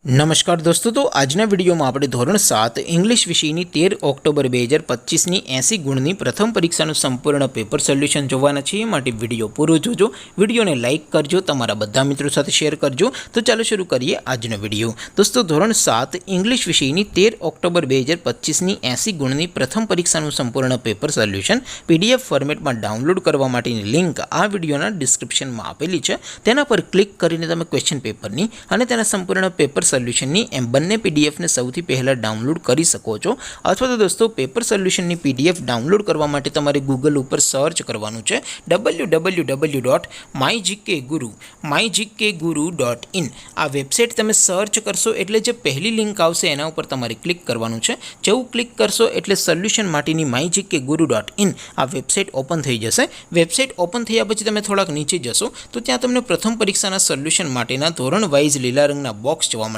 નમસ્કાર દોસ્તો, તો આજના વિડીયોમાં આપણે ધોરણ 7 ઇંગ્લિશ વિષયની 13 ઓક્ટોબર 2025ની 80 ગુણની પ્રથમ પરીક્ષાનું સંપૂર્ણ પેપર સોલ્યુશન જોવાના છીએ. માટે વિડીયો પૂરો જોજો, વિડીયોને લાઇક કરજો, તમારા બધા મિત્રો સાથે શેર કરજો. તો ચાલો શરૂ કરીએ આજનો વિડીયો. દોસ્તો, ધોરણ 7 ઇંગ્લિશ વિષયની 13 ઓક્ટોબર 2025ની 80 ગુણની પ્રથમ પરીક્ષાનું સંપૂર્ણ પેપર સોલ્યુશન PDF ફોર્મેટમાં ડાઉનલોડ કરવા માટેની લિંક આ વિડીયોના ડિસ્ક્રિપ્શનમાં આપેલી છે. તેના પર ક્લિક કરીને તમે ક્વેશ્ચન પેપરની અને તેના સંપૂર્ણ પેપર સોલ્યુશનની એમ બંને પીડીએફને સૌથી પહેલાં ડાઉનલોડ કરી શકો છો. અથવા તો દોસ્તો, પેપર સોલ્યુશનની PDF ડાઉનલોડ કરવા માટે તમારે ગૂગલ ઉપર સર્ચ કરવાનું છે www.mygkguru.in. આ વેબસાઇટ તમે સર્ચ કરશો એટલે જે પહેલી લિંક આવશે એના ઉપર તમારે ક્લિક કરવાનું છે. જેવું ક્લિક કરશો એટલે સોલ્યુશન માટેની mygkguru.in આ વેબસાઇટ ઓપન થઈ જશે. વેબસાઇટ ઓપન થયા પછી તમે થોડાક નીચે જશો તો ત્યાં તમને પ્રથમ પરીક્ષાના સોલ્યુશન માટેના ધોરણ વાઇઝ લીલા રંગના બોક્સ જોવા મળશે.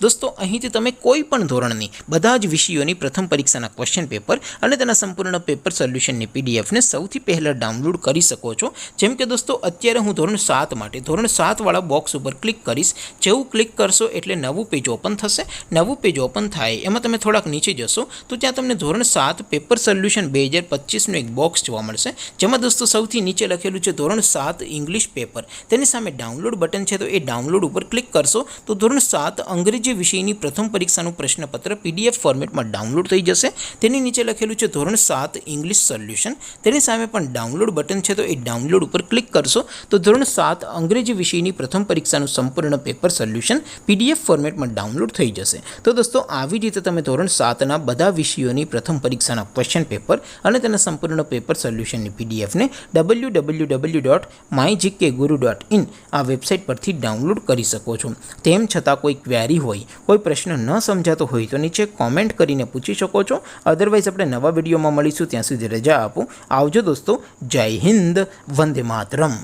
દોસ્તો, અહીંથી તમે કોઈ પણ ધોરણની બધા જ વિષયોની પ્રથમ પરીક્ષાના ક્વેશ્ચન પેપર અને તેના સંપૂર્ણ પેપર સોલ્યુશનની PDFને સૌથી પહેલાં ડાઉનલોડ કરી શકો છો. જેમ કે દોસ્તો, અત્યારે હું ધોરણ 7 માટે ધોરણ 7 વાળા બોક્સ ઉપર ક્લિક કરીશ. જેવું ક્લિક કરશો એટલે નવું પેજ ઓપન થશે. નવું પેજ ઓપન થાય એમાં તમે થોડાક નીચે જશો તો ત્યાં તમને ધોરણ 7 પેપર સોલ્યુશન 2025નું એક બોક્સ જોવા મળશે. જેમાં દોસ્તો સૌથી નીચે લખેલું છે ધોરણ 7 ઇંગ્લિશ પેપર. તેની સામે ડાઉનલોડ બટન છે, તો એ ડાઉનલોડ ઉપર ક્લિક કરશો તો ધોરણ 7 અંગ્રેજી વિષયની પ્રથમ પરીક્ષાનું પ્રશ્નપત્ર PDF ફોર્મેટમાં ડાઉનલોડ થઈ જશે. તેની નીચે લખેલું છે ધોરણ 7 ઇંગ્લિશ સોલ્યુશન. તેની સામે પણ ડાઉનલોડ બટન છે, તો એ ડાઉનલોડ ઉપર ક્લિક કરશો તો ધોરણ 7 અંગ્રેજી વિષયની પ્રથમ પરીક્ષાનું સંપૂર્ણ પેપર સોલ્યુશન PDF ફોર્મેટમાં ડાઉનલોડ થઈ જશે. તો દોસ્તો, આવી રીતે તમે ધોરણ 7ના બધા વિષયોની પ્રથમ પરીક્ષાના ક્વેશ્ચન પેપર અને તેના સંપૂર્ણ પેપર સોલ્યુશનની PDFને www.mygkguru.in આ વેબસાઇટ પરથી ડાઉનલોડ કરી શકો છો. તેમ છતાં કોઈ ક્વેરી હોય, કોઈ પ્રશ્ન ન સમજાતો હોય તો નીચે કોમેન્ટ કરીને પૂછી શકો છો. અધરવાઇઝ આપણે નવા વિડીયોમાં મળીશું. ત્યાં સુધી રજા આપો. આવજો દોસ્તો. જય હિન્દ. વંદે માતરમ.